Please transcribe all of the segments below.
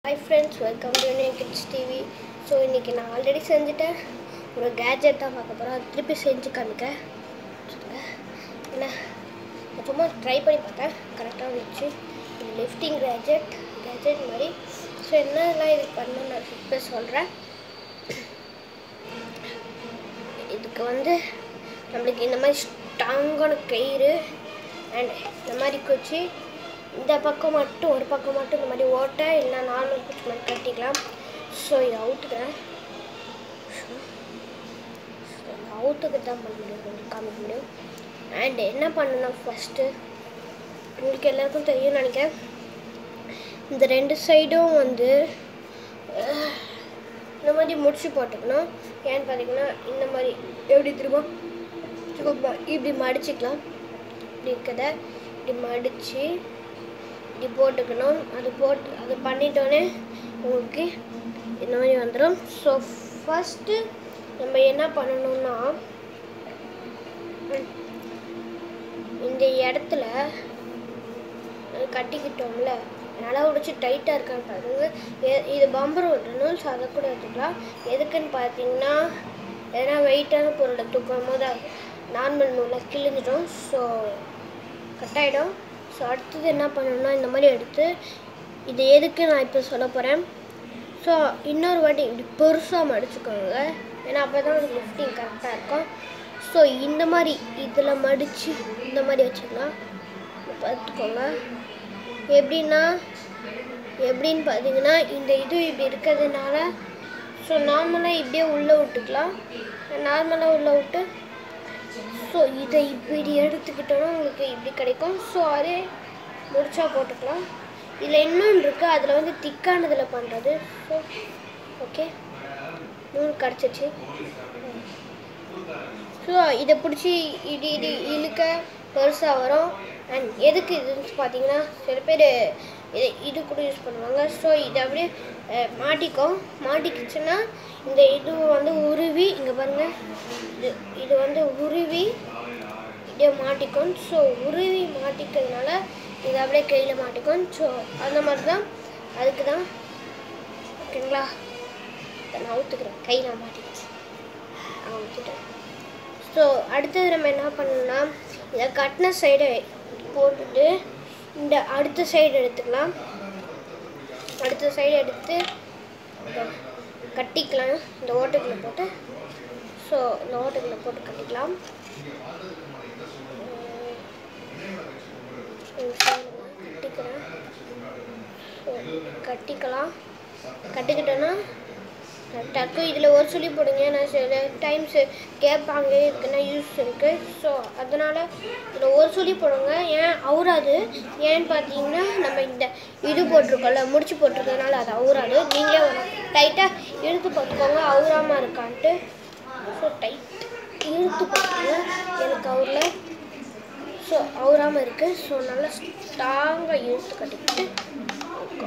Hi friends, welcome to New Kids TV. So இன்னைக்கு நான் already செஞ்சுட்டேன் ஒரு கேஜெட் தான் பார்க்க போகிறோம். அது திருப்பி செஞ்சு காமிக்க என்ன சும்மா ட்ரை பண்ணி பார்த்தேன், கரெக்டாக வந்துச்சு. இது லிஃப்டிங் கேஜெட் மாதிரி. ஸோ என்னெல்லாம் இது பண்ண நான் இப்போ சொல்கிறேன். இதுக்கு நம்மளுக்கு இந்த மாதிரி ஸ்ட்ராங்கான கயிறு அண்ட் இந்த மாதிரி குச்சி, இந்த பக்கம் மட்டும் ஒரு பக்கம் மட்டும் இந்த மாதிரி ஓட்டை இல்லை நார்மல் குச்சி மாதிரி கட்டிக்கலாம். ஸோ இதை அவுட்டுக்கு தான் பண்ண முடியும், கொஞ்சம் காமிக்க முடியும். அண்ட் என்ன பண்ணணும், ஃபஸ்ட்டு உங்களுக்கு எல்லாருக்கும் தெரியும் நினைக்கிறேன், இந்த ரெண்டு சைடும் இந்த மாதிரி முடிச்சு போட்டுக்கணும். ஏன்னு பார்த்தீங்கன்னா இந்த மாதிரி எப்படி திரும்ப இப்படி மடிச்சுக்கலாம். இப்படி இருக்கிறத இப்படி மடித்து இப்படி போட்டுக்கணும். அது பண்ணிட்டோன்னே உங்களுக்கு இந்த மாதிரி வந்துடும். ஸோ ஃபஸ்ட்டு நம்ம என்ன பண்ணணும்னா, இந்த இடத்துல கட்டிக்கிட்டோம்ல, நல்லா உடைச்சி டைட்டாக இருக்கான்னு பாருங்க. இது பம்பர் விடணும். ஸோ அதை கூட எடுத்துக்கலாம். எதுக்குன்னு பார்த்தீங்கன்னா, எதனா வெயிட்டான பொருளை தூக்கும் போது நார்மல் நூலில் கிழிஞ்சிடும். ஸோ கட்டாயிடும். ஸோ அடுத்தது என்ன பண்ணணும்னா, இந்த மாதிரி எடுத்து இது எதுக்கு நான் இப்போ சொல்ல போகிறேன். ஸோ இன்னொரு வாட்டி இப்படி பெருசாக மடிச்சுக்கோங்க, ஏன்னா அப்போ தான் உங்களுக்கு லிஃப்டிங் கரெக்டாக இருக்கும். ஸோ இந்த மாதிரி இதில் மடித்து இந்த மாதிரி வச்சுக்கலாம். பார்த்துக்கோங்க எப்படின்னு பார்த்தீங்கன்னா, இந்த இது இப்படி இருக்கிறதுனால ஸோ நார்மலாக இப்படியே உள்ளே விட்டுக்கலாம். நார்மலாக உள்ளே விட்டு ஸோ இதை இப்படி எடுத்துக்கிட்டோன்னா உங்களுக்கு இப்படி கிடைக்கும். ஸோ அதே முடிச்சா போட்டுக்கலாம். இதில் இன்னொன்று இருக்குது, அதில் திக்கானதில் பண்ணுறது. ஸோ ஓகே, நூல் கிடச்சிச்சு. ஸோ இதை பிடிச்சி இது இழுக்க பெருசாக வரும். அண்ட் எதுக்கு இதுன்னு பார்த்தீங்கன்னா, சில பேர் இது கூட யூஸ் பண்ணுவாங்க. ஸோ இதை அப்படியே மாட்டிக்கிச்சுன்னா இந்த இது உருவி, இங்கே பாருங்கள், இது உருவி இதே மாட்டிக்கும். ஸோ உருவி மாட்டிக்கிறதுனால இது அப்படியே கையில் மாட்டிக்கும். ஸோ அந்த மாதிரி தான், அதுக்கு தான். ஓகேங்களா, நான் ஊற்றுக்கிறேன், கையில் மாட்டிக்கிச்சு, ஊற்றிட்டேன். ஸோ அடுத்தது நம்ம என்ன பண்ணணும்னா, இதை கட்டின சைடை போட்டுட்டு இந்த அடுத்த சைடு எடுத்துக்கலாம். அடுத்த சைடு எடுத்து கட்டிக்கலாம். இந்த ஓட்டுக்குள்ளே போட்டு இந்த ஓட்டுக்குள்ளே போட்டு கட்டிக்கலாம். கட்டிக்கிட்டோன்னா டக்கு இதில் ஒரு சொல்லி போடுங்க. நான் சில டைம்ஸ் கேட்பாங்க, இதுக்குன்னா யூஸ் இருக்குது. ஸோ அதனால் இதில் ஒரு சொல்லி போடுங்க, ஏன் அவுறாது. ஏன்னு பார்த்தீங்கன்னா, நம்ம இந்த இது போட்டிருக்கோம்ல, முடிச்சு போட்டிருக்கனால அது அவுறாது. நீங்களே டைட்டாக இழுத்து பார்த்துக்கோங்க அவுறாமல் இருக்கான்ட்டு. ஸோ டைட் இழுத்து பார்த்துக்கோங்க, எனக்கு அவுரில். ஸோ அவுறாமல் இருக்குது. ஸோ நல்லா ஸ்ட்ராங்காக இழுத்து கட்டிக்கிட்டு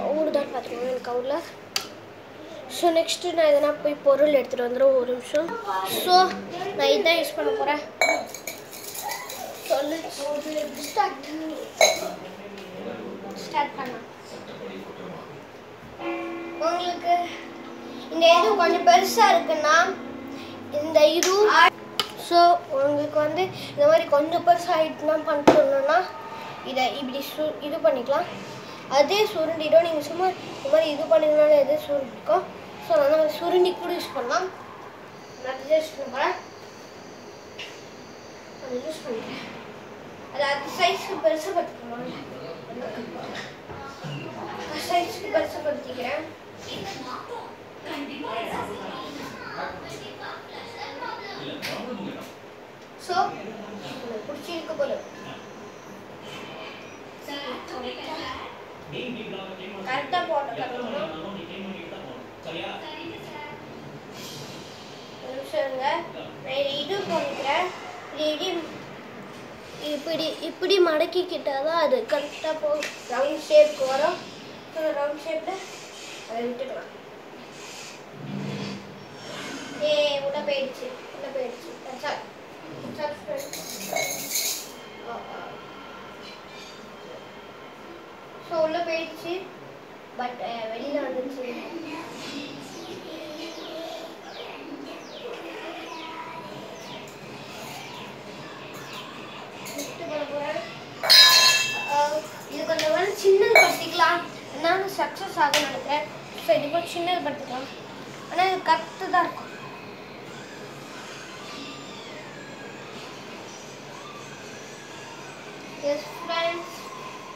அவுறு தான் பார்த்துக்கோங்க, எனக்கு அவுரில். ஸோ நெக்ஸ்ட்டு நான் எதனா போய் பொருள் எடுத்துகிட்டு வந்துடும், ஒரு நிமிஷம். ஸோ நான் இதுதான் யூஸ் பண்ண போகிறேன். ஸ்டார்ட் பண்ணலாம். உங்களுக்கு இந்த இது கொஞ்சம் பெருசாக இருக்குன்னா இந்த இது, ஸோ உங்களுக்கு இந்த மாதிரி கொஞ்சம் பெருசாக ஆகிட்டுனா பண்ணிட்டோம்னா இதை இப்படி இது பண்ணிக்கலாம். அதே சுருண்டிடும். நீங்கள் சும்மா இந்த மாதிரி இது பண்ணிங்கனால எது சுருண்டிக்கும். ஸோ அந்த மாதிரி சுருண்டி கூட யூஸ் பண்ணலாம். நான் யூஸ் பண்ணுறேன், அது யூஸ் பண்ணிக்கிறேன். அது சைஸ்க்கு பெருசாக படுத்திக்கலாம், சைஸ்க்கு பெருசாக படுத்திக்கிறேன். ஸோ பிடிச்சி இருக்க போல கரெக்டாக போட்டுக்கணும். நிமிஷங்க, நான் இது பண்ணிக்கிறேன். இப்படி மடக்கிக்கிட்டால் தான் அது கரெக்டாக போகும், ரவுண்ட் ஷேப்க்கு வரும். ரவுண்ட் ஷேப்பில் அதை விட்டுக்கலாம். உள்ள போயிடுச்சு. ஸோ உள்ள போயிடுச்சு, பட் வெளியில் வந்துச்சு. ஆகும்னு நினைக்கிறேன். ஸோ இது கூட சின்னது படுத்துக்கலாம். ஆனால் இது கரெக்டு தான் இருக்கும். எஸ் ஃப்ரெண்ட்ஸ்,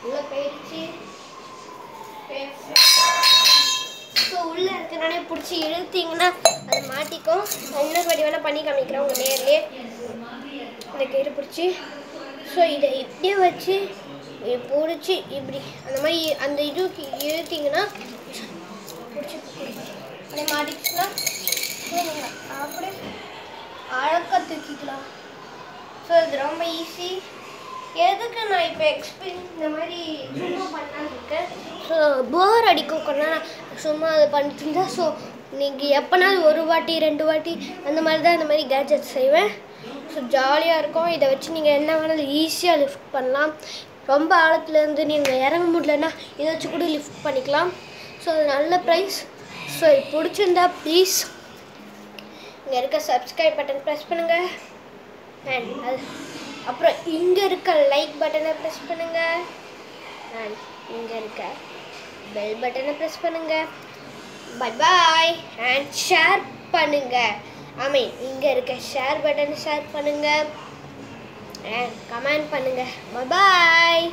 உள்ளே போயிடுச்சு. ஸோ உள்ளே இருக்கிறனாலே பிடிச்சி இழுத்தீங்கன்னா அது மாட்டிக்கும். இன்னொரு வாட்டி வேணால் பண்ணி காமிக்கிறேன் உங்கள் நேர்லேயே. இந்த கயிறு பிடிச்சி ஸோ இதை இப்படியே வச்சு பிடிச்சி இப்படி அந்த மாதிரி அந்த இதுக்கு இழுத்தீங்கன்னா பிடிச்சி அப்படியே மாட்டிச்சுன்னா அப்படியே அழகாக தூக்கிக்கலாம். ஸோ இது ரொம்ப ஈஸி. எதுக்கு நான் இப்போ எக்ஸ்பிளைன் இந்த மாதிரி சும்மா பண்ணலான்னு இருக்கேன். ஸோ போர் அடிக்கும் கொண்டா சும்மா அதை பண்ணிட்டு இருந்தா. ஸோ நீங்கள் எப்போனாலும் ஒரு வாட்டி 2 வாட்டி அந்த மாதிரி தான் இந்த மாதிரி கேட்ஜெட்ஸ் செய்வேன். ஸோ ஜாலியாக இருக்கும். இதை வச்சு நீங்கள் என்ன வேணாலும் ஈஸியாக லிஃப்ட் பண்ணலாம். ரொம்ப ஆழத்துலேருந்து நீங்கள் இறங்க முடியலன்னா இதை வச்சு கூட லிஃப்ட் பண்ணிக்கலாம். ஸோ அது நல்ல ப்ரைஸ். ஸோ இது பிடிச்சிருந்தா ப்ளீஸ் இங்கே இருக்க சப்ஸ்கிரைப் பட்டன் ப்ரெஸ் பண்ணுங்கள். அண்ட் அது அப்புறம் இங்கே இருக்க லைக் பட்டனை ப்ரெஸ் பண்ணுங்கள். அண்ட் இங்கே இருக்க பெல் பட்டனை ப்ரெஸ் பண்ணுங்கள். பாய் அண்ட் ஷேர் பண்ணுங்கள். இங்கே இருக்க ஷேர் பட்டனை ஷேர் பண்ணுங்கள் அண்ட் கமெண்ட் பண்ணுங்கள். பாய்.